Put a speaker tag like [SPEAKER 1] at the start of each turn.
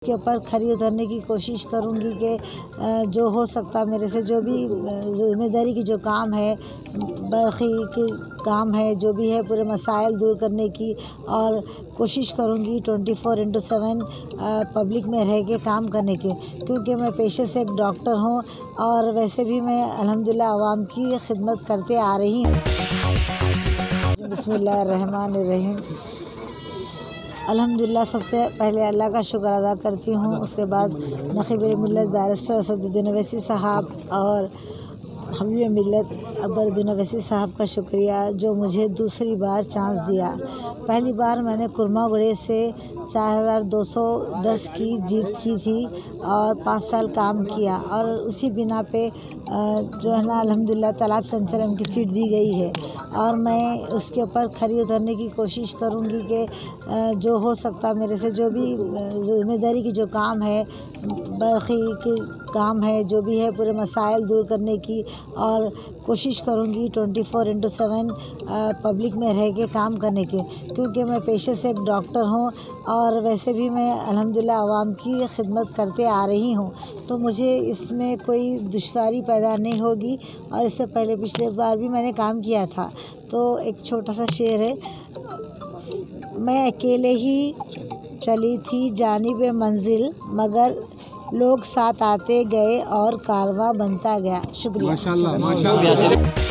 [SPEAKER 1] के ऊपर खरी उतरने की कोशिश करूंगी कि जो हो सकता मेरे से, जो भी ज़िम्मेदारी की जो काम है, बरखी के काम है, जो भी है, पूरे मसाइल दूर करने की और कोशिश करूंगी 24/7 पब्लिक में रह के काम करने की, क्योंकि मैं पेशे से एक डॉक्टर हूं और वैसे भी मैं अल्हम्दुलिल्लाह आवाम की खिदमत करते आ रही हूँ। बिस्मिल्लाहिर्रहमानिर्रहीम। अल्हम्दुलिल्लाह सबसे पहले अल्लाह का शुक्र अदा करती हूँ। उसके बाद नक़ीब मिल्लत बैरिस्टर असदुद्दीन ओवैसी साहब और हबीब मिल्लत अकबरुद्दीन ओवैसी साहब का शुक्रिया, जो मुझे दूसरी बार चांस दिया। पहली बार मैंने कुरमागुड़े से 4210 की जीत की थी और 5 साल काम किया और उसी बिना पे जो है ना अल्हम्दुलिल्लाह तालाब संचलन की सीट दी गई है और मैं उसके ऊपर खरी उतरने की कोशिश करूंगी कि जो हो सकता मेरे से, जो भी ज़िम्मेदारी की जो काम है, बरखी के काम है, जो भी है, पूरे मसाइल दूर करने की और कोशिश करूंगी 24/7 पब्लिक में रह के काम करने की, क्योंकि मैं पेशे से एक डॉक्टर हूं और वैसे भी मैं अल्हम्दुलिल्लाह आवाम की खिदमत करते आ रही हूं, तो मुझे इसमें कोई दुश्वारी पैदा नहीं होगी। और इससे पहले पिछले बार भी मैंने काम किया था। तो एक छोटा सा शेर है, मैं अकेले ही चली थी जानिब मंजिल, मगर लोग साथ आते गए और कारवां बनता गया। शुक्रिया।
[SPEAKER 2] माशाल्लाह, माशाल्लाह।